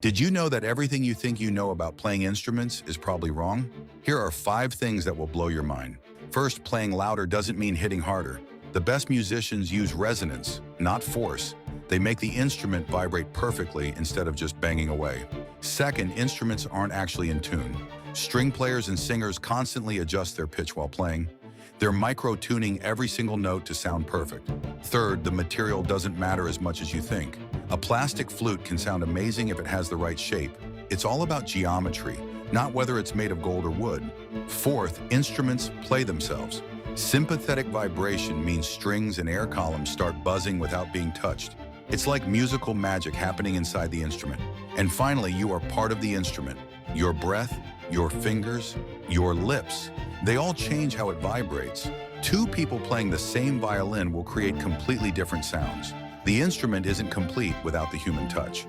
Did you know that everything you think you know about playing instruments is probably wrong? Here are 5 things that will blow your mind. First, playing louder doesn't mean hitting harder. The best musicians use resonance, not force. They make the instrument vibrate perfectly instead of just banging away. Second, instruments aren't actually in tune. String players and singers constantly adjust their pitch while playing. They're micro-tuning every single note to sound perfect. Third, the material doesn't matter as much as you think. A plastic flute can sound amazing if it has the right shape. It's all about geometry, not whether it's made of gold or wood. Fourth, instruments play themselves. Sympathetic vibration means strings and air columns start buzzing without being touched. It's like musical magic happening inside the instrument. And finally, you are part of the instrument. Your breath, your fingers, your lips, they all change how it vibrates. Two people playing the same violin will create completely different sounds. The instrument isn't complete without the human touch.